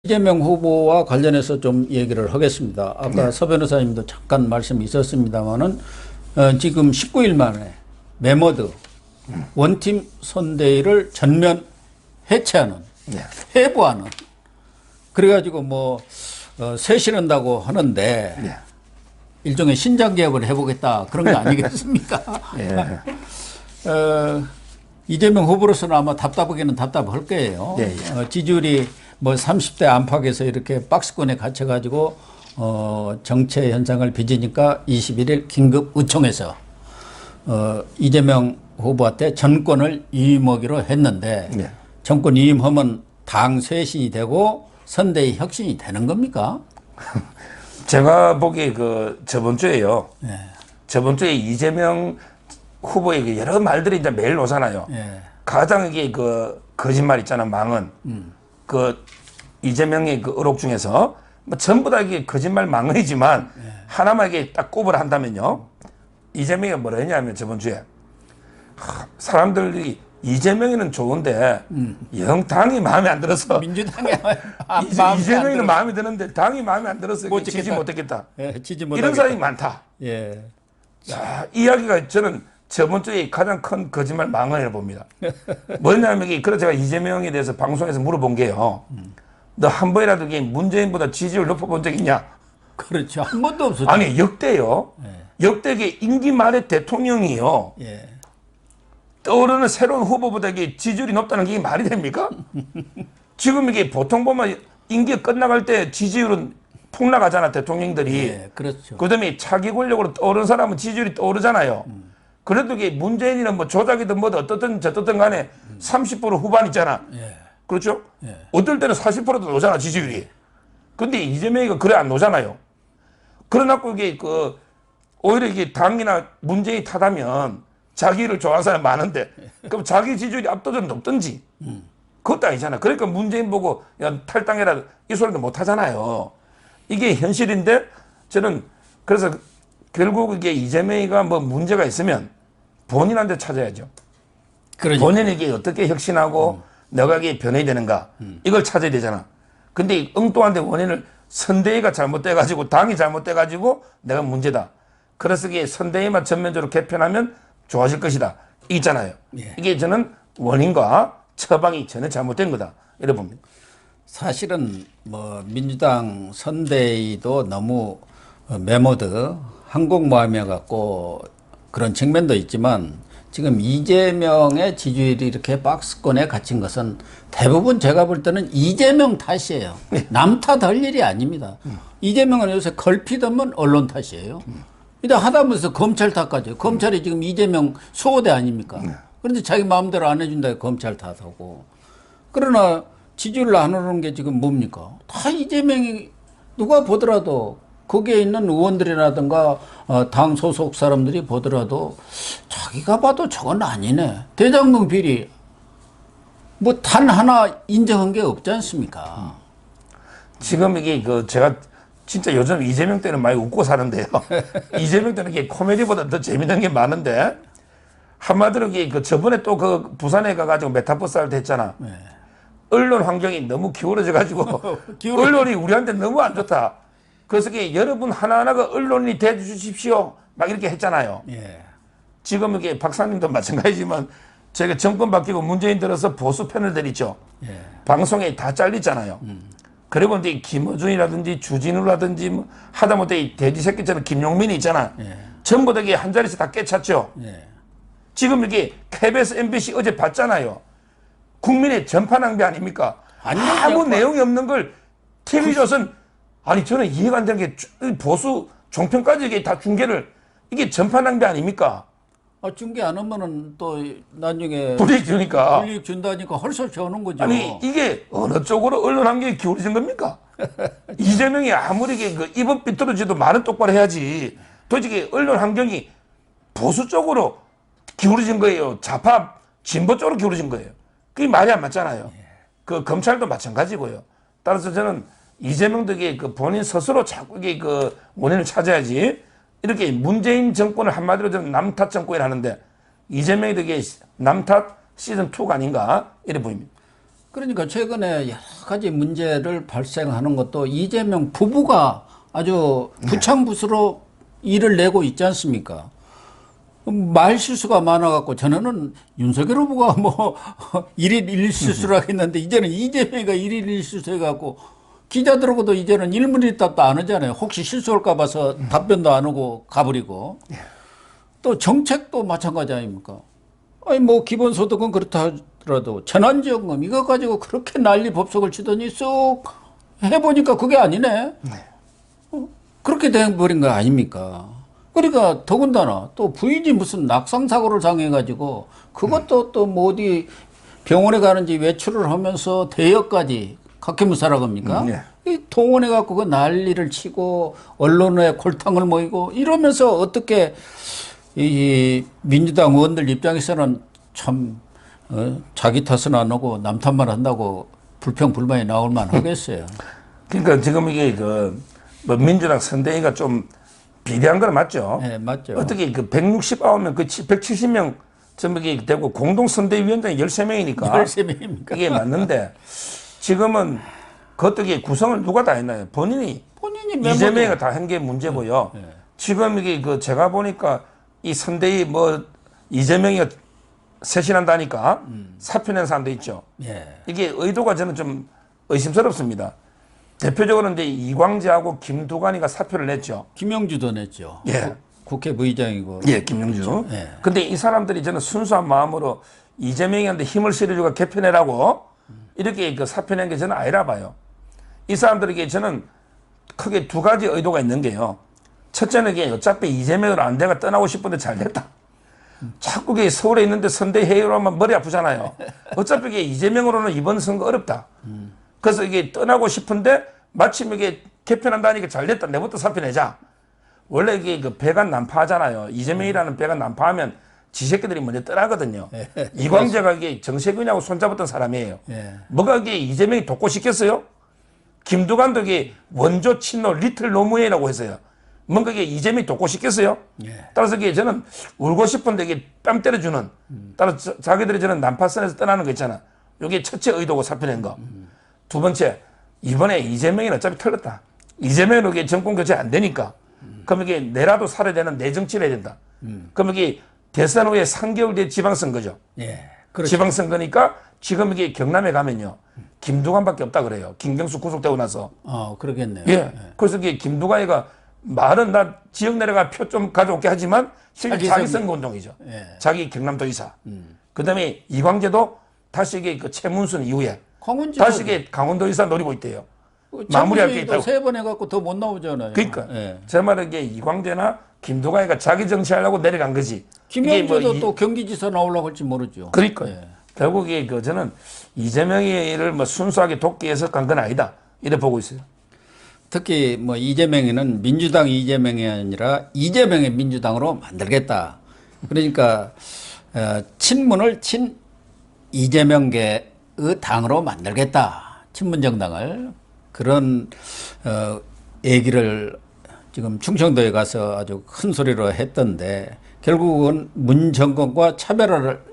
이재명 후보와 관련해서 좀 얘기를 하겠습니다. 아까 서 변호사님도 잠깐 말씀이 있었습니다만은 지금 19일 만에 메머드 원팀 선대위를 전면 해체하는, 해부하는, 그래가지고 뭐 쇄신한다고 하는데 일종의 신장 개혁을 해보겠다 그런 거 아니겠습니까? 이재명 후보로서는 아마 답답하기는 답답할 거예요. 지지율이 뭐 30대 안팎에서 이렇게 박스권에 갇혀가지고 정체 현상을 빚으니까 21일 긴급 의총에서 이재명 후보한테 전권을 위임하기로 했는데 정권 위임하면 당 쇄신이 되고 선대위 혁신이 되는 겁니까? 제가 보기에 저번 주에요. 저번 주에 이재명 후보의 여러 말들이 이제 매일 오잖아요. 가장 이게 거짓말 있잖아, 망언. 이재명의 의혹 중에서 뭐 전부 다 이게 거짓말 망언이지만 하나만 이게 딱 꼽으라 한다면요. 이재명이 뭐라 했냐면 저번 주에 사람들이 이재명이는 좋은데 영 당이 마음에 안 들어서 민주당이 이재명이는 마음에 드는데 당이 마음에 안 들어서 지지 못했겠다. 이런 사람이 많다. 야, 이야기가 저는 저번 주에 가장 큰 거짓말 망언이라고 봅니다. 뭐냐면 그래서 제가 이재명에 대해서 방송에서 물어본 게요. 너 한 번이라도 문재인보다 지지율 높여본 적 있냐? 그렇죠. 한 번도 없었죠. 아니 역대요. 역대 임기 말에 대통령이요. 떠오르는 새로운 후보보다 지지율이 높다는 게 말이 됩니까? 지금 이게 보통 보면 임기가 끝나갈 때 지지율은 폭락하잖아, 대통령들이. 그렇죠. 그 다음에 차기 권력으로 떠오르는 사람은 지지율이 떠오르잖아요. 그래도 문재인이는 뭐 조작이든 뭐든 어떻든 저떻든 간에 30% 후반 있잖아. 그렇죠? 어떨 때는 40%도 오잖아, 지지율이. 근데 이재명이가 그래 안 오잖아요. 그러나고 오히려 당이나 문재인이 타다면 자기를 좋아하는 사람이 많은데 그럼 자기 지지율이 압도적으로 높든지 그것도 아니잖아. 그러니까 문재인 보고 야, 탈당해라 이 소리도 못 하잖아요. 이게 현실인데 저는 그래서 결국 이재명이가 뭐 문제가 있으면 본인한테 찾아야죠. 그러니까. 본인에게 어떻게 혁신하고 내가 변해야 되는가 이걸 찾아야 되잖아. 근데 이 엉뚱한데 원인을 선대위가 잘못돼가지고 당이 잘못돼가지고 내가 문제다. 그래서 선대위만 전면적으로 개편하면 좋아질 것이다. 있잖아요. 이게 저는 원인과 처방이 전혀 잘못된 거다. 이래 봅니다. 사실은 뭐 민주당 선대위도 너무 메모드 항공모함이어 갖고 그런 측면도 있지만 지금 이재명의 지지율이 이렇게 박스권에 갇힌 것은 대부분 제가 볼 때는 이재명 탓이에요. 남 탓할 일이 아닙니다. 이재명은 요새 걸핏하면 언론 탓이에요. 근데 하다못해 검찰 탓까지. 검찰이 지금 이재명 수호대 아닙니까? 그런데 자기 마음대로 안 해준다 검찰 탓하고. 그러나 지지율 안 오르는 게 지금 뭡니까? 다 이재명이 누가 보더라도 거기에 있는 의원들이라든가 당 소속 사람들이 보더라도 자기가 봐도 저건 아니네. 대장동 비리 뭐 단 하나 인정한 게 없지 않습니까? 지금 제가 진짜 요즘 이재명 때는 많이 웃고 사는데요. 이재명 때는 코미디보다 더 재밌는 게 많은데 한마디로 저번에 또 부산에 가가지고 메타버스 할 때 했잖아. 언론 환경이 너무 기울어져 가지고 언론이 우리한테 너무 안 좋다. 그래서 여러분 하나하나가 언론이 대주십시오 막 이렇게 했잖아요. 지금 박사님도 마찬가지지만 제가 정권 바뀌고 문재인 들어서 보수 패널들 있죠. 방송에 다 잘리잖아요. 그리고 이제 김어준이라든지 주진우라든지 뭐 하다못해 돼지 새끼처럼 김용민이 있잖아. 전부 다 한 자리씩 다 깨찼죠. 지금 KBS, MBC 어제 봤잖아요. 국민의 전파 낭비 아닙니까? 아무 내용이 없는 걸 TV조선 아니 저는 이해가 안 되는 게 보수 종편까지 다 중계를 이게 전파 낭비 아닙니까? 중계 안 하면은 또 나중에 불이익 주니까. 불이익 준다니까 헐sol 쳐오는 거죠. 아니 이게 어느 쪽으로 언론 환경이 기울어진 겁니까? 이재명이 아무리 입은 삐뚤어지도 말은 똑바로 해야지. 도대체 언론 환경이 보수 쪽으로 기울어진 거예요. 좌파 진보 쪽으로 기울어진 거예요. 그게 말이 안 맞잖아요. 검찰도 마찬가지고요. 따라서 저는 이재명도 본인 스스로 자꾸 원인을 찾아야지. 이렇게 문재인 정권을 한마디로 저는 남탓 정권이라 하는데 이재명이 되게 남탓 시즌2가 아닌가 이래 보입니다. 그러니까 최근에 여러 가지 문제를 발생하는 것도 이재명 부부가 아주 부창부수로 일을 내고 있지 않습니까? 말 실수가 많아갖고 전에는 윤석열 후보가 뭐 일일 일실수라 했는데 이제는 이재명이가 일일 일실수해갖고 기자들하고도 이제는 일문일답도 안 하잖아요. 혹시 실수할까 봐서 답변도 안 하고 가버리고. 또 정책도 마찬가지 아닙니까? 아니 뭐 기본소득은 그렇다 하더라도 재난지원금 이거 가지고 그렇게 난리 법석을 치더니 쑥 해보니까 그게 아니네. 그렇게 돼버린 거 아닙니까? 그러니까 더군다나 또 부인이 무슨 낙상사고를 당해가지고 그것도 또 뭐 어디 병원에 가는지 외출을 하면서 대여까지 각해무사라 겁니까? 이 동원해갖고 그 난리를 치고 언론에 골탕을 모이고 이러면서 어떻게 이 민주당 의원들 입장에서는 참 자기 탓은 안 하고 남 탓만 한다고 불평불만이 나올 만하겠어요. 그러니까 지금 이게 뭐 민주당 선대위가 좀 비대한 건 맞죠? 네, 맞죠. 어떻게 169명, 170명 전부 되고 공동선대위원장이 13명이니까. 13명입니까? 이게 맞는데 지금은 그 어떻게 구성을 누가 다 했나요? 본인이 이재명이가 다 한 게 문제고요. 지금 이게 제가 보니까 이 선대위 뭐 이재명이가 쇄신한다니까 사표 낸 사람도 있죠. 이게 의도가 저는 좀 의심스럽습니다. 대표적으로 이제 이광재하고 김두관이가 사표를 냈죠. 김영주도 냈죠. 예. 국회 부의장이고. 예, 김영주. 예. 근데 이 사람들이 저는 순수한 마음으로 이재명이한테 힘을 실어주고 개편해라고 이렇게 사표 낸 게 저는 아니라 봐요. 이 사람들에게 저는 크게 두 가지 의도가 있는 게요. 첫째는 이게 어차피 이재명으로 안 돼가 떠나고 싶은데 잘 됐다. 자꾸 이게 서울에 있는데 선대회의로 하면 머리 아프잖아요. 어차피 이게 이재명으로는 이번 선거 어렵다. 그래서 이게 떠나고 싶은데 마침 이게 개편한다니까 잘 됐다. 내부터 사표 내자. 원래 이게 배가 난파하잖아요. 이재명이라는 배가 난파하면 지새끼들이 먼저 떠나거든요. 이광재가 이게 정세균하고 손잡았던 사람이에요. 뭐가 이게 이재명이 돕고시켰어요? 김두관도 이게 원조 친노 리틀 노무현이라고 했어요. 뭔가 이게 이재명이 돕고시켰어요? 따라서 이게 저는 울고 싶은데 이게 뺨 때려주는, 따라서 자기들이 저는 난파선에서 떠나는 거 있잖아. 이게 첫째 의도고 사표 낸 거. 두 번째, 이번에 이재명이는 어차피 틀렸다. 이재명은 이게 정권 교체 안 되니까. 그럼 이게 내라도 살아야 되는 내정치를 해야 된다. 그럼 이게 대선 후에 3개월 뒤에 지방선거죠. 그렇죠. 지방선거니까 지금 이게 경남에 가면요. 김두관밖에 없다 그래요. 김경수 구속되고 나서. 그러겠네요. 예. 그래서 이게 김두관이가 말은 나 지역 내려가 표 좀 가져올게 하지만 실제 자기 선거운동이죠. 자기 경남도의사. 그 다음에 이광재도 다시 이게 최문순 이후에 다시 이게 강원도의사 노리고 있대요. 마무리할 게 있다고. 3번 해갖고 더 못 나오잖아요. 그러니까 제 말은 이게 이광재나 김두관이가 자기 정치하려고 내려간 거지. 김영주도 뭐 또 경기지사 나오려고 할지 모르죠. 그러니까 결국 이게 저는 이재명이를 뭐 순수하게 돕기 위해서 간 건 아니다. 이래 보고 있어요. 특히 뭐 이재명이는 민주당 이재명이 아니라 이재명의 민주당으로 만들겠다. 그러니까 친문을 친 이재명계의 당으로 만들겠다. 친문정당을. 그런 얘기를 지금 충청도에 가서 아주 큰 소리로 했던데 결국은 문 정권과 차별화를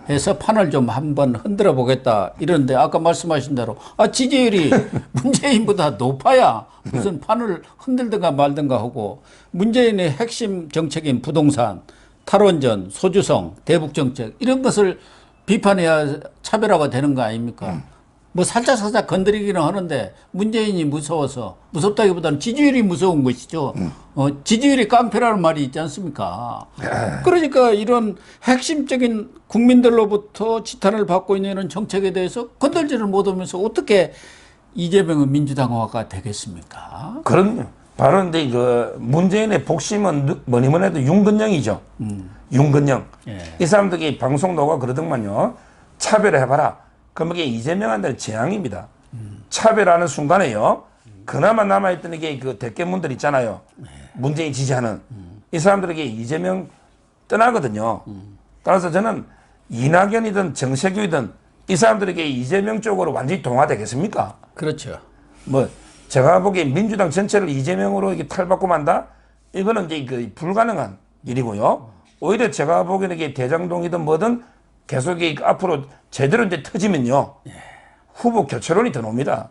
해서 판을 좀 한번 흔들어 보겠다 이러는데 아까 말씀하신 대로 지지율이 문재인보다 높아야 무슨 판을 흔들든가 말든가 하고 문재인의 핵심 정책인 부동산, 탈원전, 소주성, 대북정책 이런 것을 비판해야 차별화가 되는 거 아닙니까? 뭐 살짝 건드리기는 하는데 문재인이 무서워서 무섭다기보다는 지지율이 무서운 것이죠. 지지율이 깡패라는 말이 있지 않습니까? 그러니까 이런 핵심적인 국민들로부터 지탄을 받고 있는 이런 정책에 대해서 건들지를 못하면서 어떻게 이재명은 민주당화가 되겠습니까? 그럼요. 바로 근데 문재인의 복심은 뭐니 해도 윤건영이죠. 윤건영. 이 사람들이 방송 나오고 그러더만요. 차별해봐라. 그럼 이게 이재명한테는 재앙입니다. 차별하는 순간에요. 그나마 남아있던 이게 대깨문들 있잖아요. 문재인 지지하는. 이 사람들에게 이재명 떠나거든요. 따라서 저는 이낙연이든 정세균이든 이 사람들에게 이재명 쪽으로 완전히 동화되겠습니까? 그렇죠. 뭐 제가 보기에 민주당 전체를 이재명으로 이게 탈바꿈 한다? 이거는 이제 불가능한 일이고요. 오히려 제가 보기에는 이게 대장동이든 뭐든 계속 앞으로 제대로 이제 터지면요. 후보 교체론이 더 나옵니다.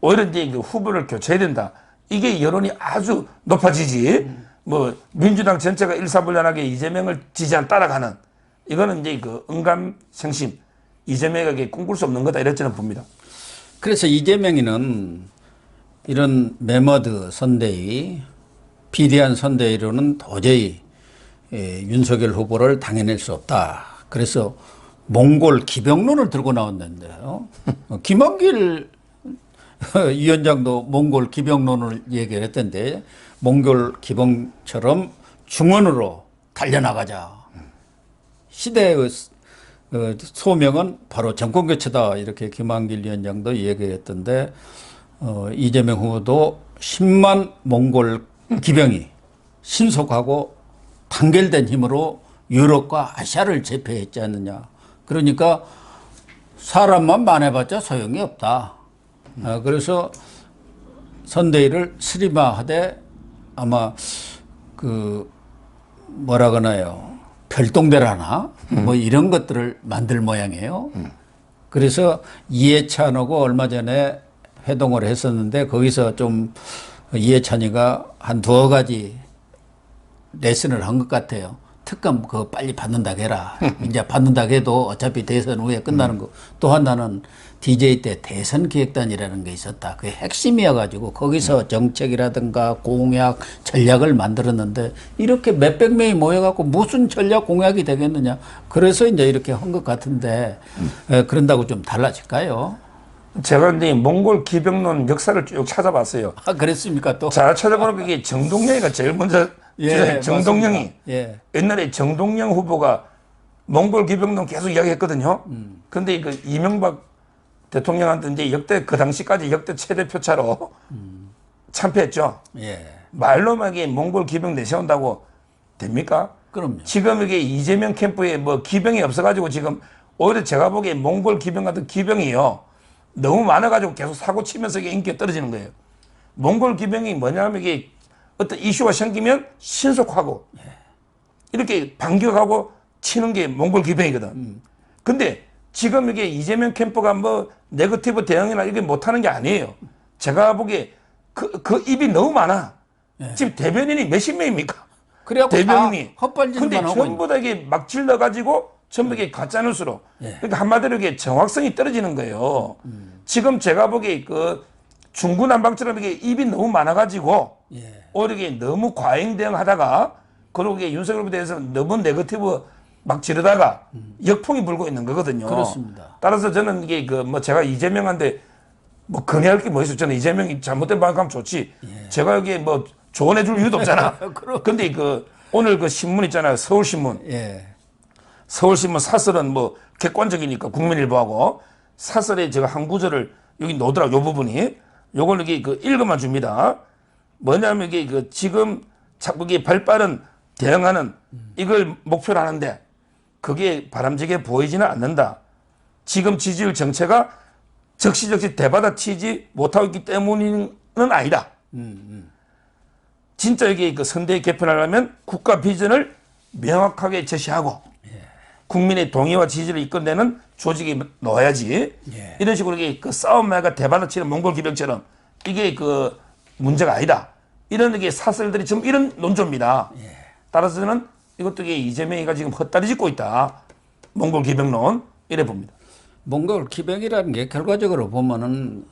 오히려 이제 그 후보를 교체해야 된다. 이게 여론이 아주 높아지지. 뭐 민주당 전체가 일사불란하게 이재명을 지지한 따라가는 이거는 이제 그 응감생심 이재명에게 꿈꿀 수 없는 거다 이렇게 저는 봅니다. 그래서 이재명이는 이런 매머드 선대위, 비대한 선대위로는 도저히 윤석열 후보를 당해낼 수 없다. 그래서 몽골 기병론을 들고 나왔는데요. 김한길 위원장도 몽골 기병론을 얘기를 했던데 몽골 기병처럼 중원으로 달려나가자. 시대의 소명은 바로 정권교체다. 이렇게 김한길 위원장도 얘기했던데 이재명 후보도 10만 몽골 기병이 신속하고 단결된 힘으로 유럽과 아시아를 제패했지 않느냐. 그러니까 사람만 많아봤자 소용이 없다. 그래서 선대위를 스리마하되 아마 그 뭐라 그러나요? 별동대라나 뭐 이런 것들을 만들 모양이에요. 그래서 이해찬하고 얼마 전에 회동을 했었는데 거기서 좀 이해찬이가 한 두어 가지 레슨을 한 것 같아요. 특검 그거 빨리 받는다고 해라. 이제 받는다고 해도 어차피 대선 후에 끝나는 거. 또 하나는 DJ 때 대선 기획단이라는 게 있었다. 그게 핵심이어가지고 거기서 정책이라든가 공약, 전략을 만들었는데 이렇게 몇백 명이 모여갖고 무슨 전략 공약이 되겠느냐. 그래서 이제 이렇게 한 것 같은데 그런다고 좀 달라질까요? 제가 이제 몽골 기병론 역사를 쭉 찾아봤어요. 아, 그랬습니까 또? 잘 찾아보니까 이게 정동영이가 제일 먼저 예, 정동영이 예. 옛날에 정동영 후보가 몽골 기병론 계속 이야기했거든요. 근데 그 이명박 대통령한테 이제 역대 그 당시까지 역대 최대 표차로 참패했죠. 예. 말로만 이게 몽골 기병 내세운다고 됩니까? 그럼요. 지금 이게 이재명 캠프에 뭐 기병이 없어가지고 지금 오히려 제가 보기에 몽골 기병 같은 기병이요. 너무 많아가지고 계속 사고 치면서 이게 인기가 떨어지는 거예요. 몽골 기병이 뭐냐면 이게 어떤 이슈가 생기면 신속하고 이렇게 반격하고 치는 게 몽골 기병이거든. 근데 지금 이게 이재명 캠프가 뭐 네거티브 대응이나 이게 못하는 게 아니에요. 제가 보기에 그 입이 너무 많아. 지금 대변인이 몇십 명입니까? 그래갖고 대변인이. 헛발질만 근데 하고 전부 다 이게 막 질러가지고 전부 이게 가짜뉴스로. 그러니까 한마디로 이게 정확성이 떨어지는 거예요. 지금 제가 보기에 그 중구난방처럼 이게 입이 너무 많아가지고 오히려 이게 너무 과잉 대응하다가 그리고 이게 윤석열 후보에 대해서 너무 네거티브 막 지르다가 역풍이 불고 있는 거거든요. 그렇습니다. 따라서 저는 이게 그 뭐 제가 이재명한테 뭐 건의할 게 뭐 있어? 저는 이재명이 잘못된 방송하면 좋지. 제가 여기에 뭐 조언해 줄 이유도 없잖아. 근데 그 오늘 그 신문 있잖아요. 서울신문. 예. 서울신문 사설은 뭐 객관적이니까 국민일보하고 사설에 제가 한 구절을 여기 놓더라고 요 부분이 요걸 여기 그 읽어만 줍니다. 뭐냐면 이게 그 지금 자꾸 이게 발빠른 대응하는 이걸 목표로 하는데 그게 바람직해 보이지는 않는다. 지금 지지율 정체가 적시적시 대받아치지 못하고 있기 때문은 아니다. 진짜 이게 그 선대위 개편하려면 국가 비전을 명확하게 제시하고 국민의 동의와 지지를 이끌어내는 조직이 넣어야지. 이런 식으로 이게 그 싸움매가 대받아치는 몽골 기병처럼 이게 그 문제가 아니다. 이런 게 사설들이 지금 이런 논조입니다. 따라서 저는 이것도 이게 이재명이가 지금 헛다리 짚고 있다. 몽골 기병론 이래 봅니다. 몽골 기병이라는 게 결과적으로 보면은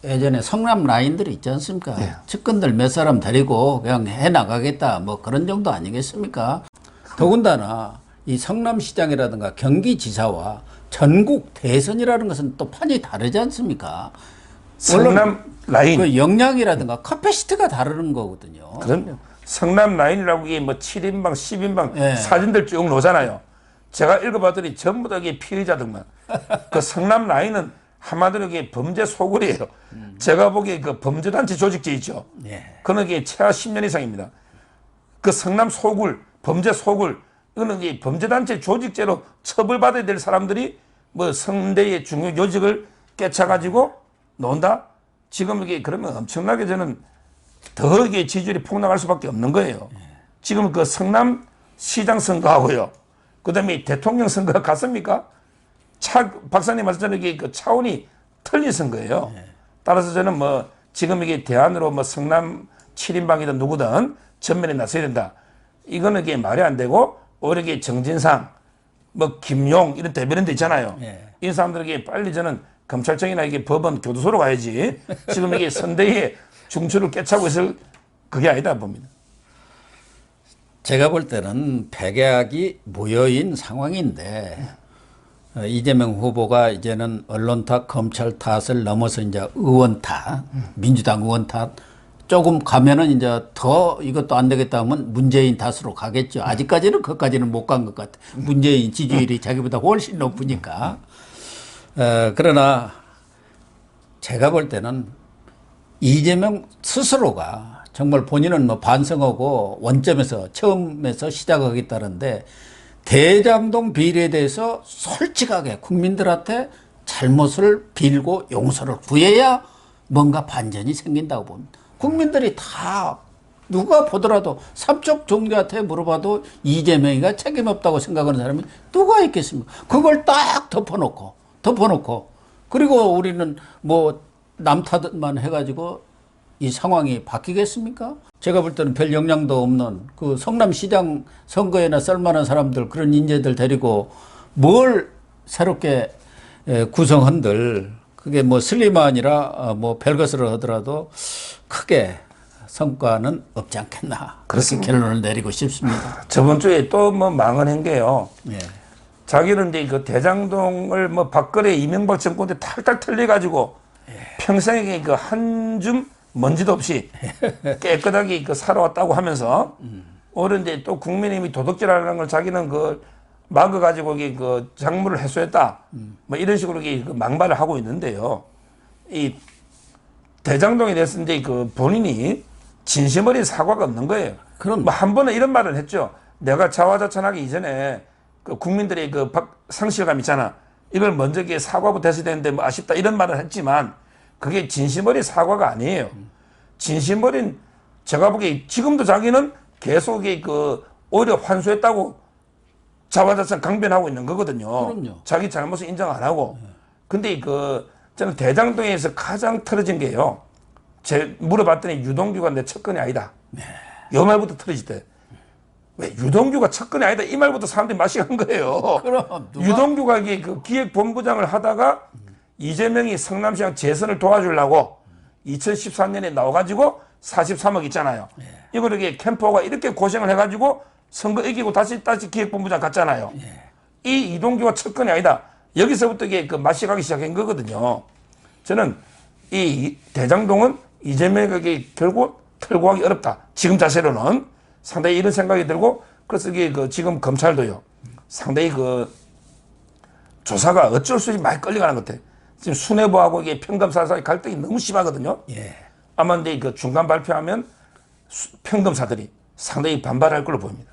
예전에 성남 라인들이 있지 않습니까? 측근들 몇 사람 데리고 그냥 해 나가겠다 뭐 그런 정도 아니겠습니까? 더군다나 이 성남시장이라든가 경기지사와 전국 대선이라는 것은 또 판이 다르지 않습니까? 성남 라인. 그 역량이라든가 커패시티가 다르는 거거든요. 그럼요. 성남 라인이라고 이게 뭐 7인방, 10인방 예. 사진들 쭉 놓잖아요. 제가 읽어봤더니 전부 다 이게 피해자들만. 그 성남 라인은 한마디로 이게 범죄 소굴이에요. 제가 보기에 그 범죄단체 조직제 있죠. 그는 이게 최하 10년 이상입니다. 그 성남 소굴, 범죄 소굴, 이거는 이제 범죄단체 조직제로 처벌받아야 될 사람들이 뭐 성대의 중요 요직을 깨쳐가지고 논다? 지금 이게 그러면 엄청나게 저는 더 이게 지지율이 폭락할 수밖에 없는 거예요. 지금 그 성남 시장 선거하고요. 그 다음에 대통령 선거가 같습니까? 박사님 말씀처럼 이게 그 차원이 틀린 선거예요. 따라서 저는 뭐 지금 이게 대안으로 뭐 성남 7인방이든 누구든 전면에 나서야 된다. 이거는 이게 말이 안 되고 오히려 이게 정진상, 뭐 김용 이런 대변인들 있잖아요. 이 사람들에게 빨리 저는 검찰청이나 이게 법원 교도소로 가야지. 지금 이게 선대위에 중추를 꿰차고 있을 그게 아니다 봅니다. 제가 볼 때는 백약이 무효인 상황인데 이재명 후보가 이제는 언론 탓, 검찰 탓을 넘어서 이제 의원 탓, 민주당 의원 탓 조금 가면은 이제 더 이것도 안 되겠다 하면 문재인 탓으로 가겠죠. 아직까지는 그까지는 못 간 것 같아. 문재인 지지율이 자기보다 훨씬 높으니까. 그러나 제가 볼 때는 이재명 스스로가 정말 본인은 뭐 반성하고 원점에서 처음에서 시작하겠다는데 대장동 비리에 대해서 솔직하게 국민들한테 잘못을 빌고 용서를 구해야 뭔가 반전이 생긴다고 봅니다. 국민들이 다 누가 보더라도 삼척 종교한테 물어봐도 이재명이가 책임 없다고 생각하는 사람이 누가 있겠습니까? 그걸 딱 덮어놓고 그리고 우리는 뭐 남 탓만 해가지고 이 상황이 바뀌겠습니까? 제가 볼 때는 별 영향도 없는 그 성남시장 선거에나 쓸만한 사람들 그런 인재들 데리고 뭘 새롭게 구성한들 그게 뭐 슬리만이라 뭐 별것을 하더라도 크게 성과는 없지 않겠나 그렇게 결론을 내리고 싶습니다. 저번 주에 또 뭐 망언한 게요. 예. 자기는 이제 그 대장동을 뭐 박근혜 이명박 정권 때 탈탈 털려가지고 평생에 그 한 줌 먼지도 없이 깨끗하게 그 살아왔다고 하면서 오히려 이제 또 국민의힘이 도둑질하는 걸 자기는 그 막아가지고 그 작물을 해소했다. 뭐 이런 식으로 그 망발을 하고 있는데요. 이 대장동에 대해서 이제 그 본인이 진심 어린 사과가 없는 거예요. 그럼 뭐 한 번은 이런 말을 했죠. 내가 자화자찬하기 이전에 그 국민들의 그 상실감 있잖아. 이걸 먼저 사과부터 했어야 되는데 뭐 아쉽다 이런 말을 했지만 그게 진심 어린 사과가 아니에요. 진심 어린 제가 보기에 지금도 자기는 계속 그 오히려 환수했다고 자화자찬 강변하고 있는 거거든요. 그럼요. 자기 잘못을 인정 안 하고. 근데 그 저는 대장동에서 가장 틀어진 게요. 제 물어봤더니 유동규가 내 척근이 아니다. 이 말부터 틀어지대. 왜 유동규가 척근이 아니다 이 말부터 사람들이 마시간 거예요. 그럼 유동규가 그 기획본부장을 하다가 이재명이 성남시장 재선을 도와주려고 2013년에 나와가지고 43억 있잖아요. 이걸 이렇게 캠퍼가 이렇게 고생을 해가지고 선거 이기고 다시 기획본부장 갔잖아요. 이 이동규가 척근이 아니다. 여기서부터 이게 그 맛이 가기 시작한 거거든요. 저는 이 대장동은 이재명에게 결국 털고 하기 어렵다. 지금 자세로는 상당히 이런 생각이 들고 그래서 이게 그 지금 검찰도요. 상당히 그 조사가 어쩔 수 없이 많이 끌려가는 것 같아. 지금 수뇌부하고 이게 평검사 사이 갈등이 너무 심하거든요. 아마 근데 그 중간 발표하면 평검사들이 상당히 반발할 걸로 보입니다.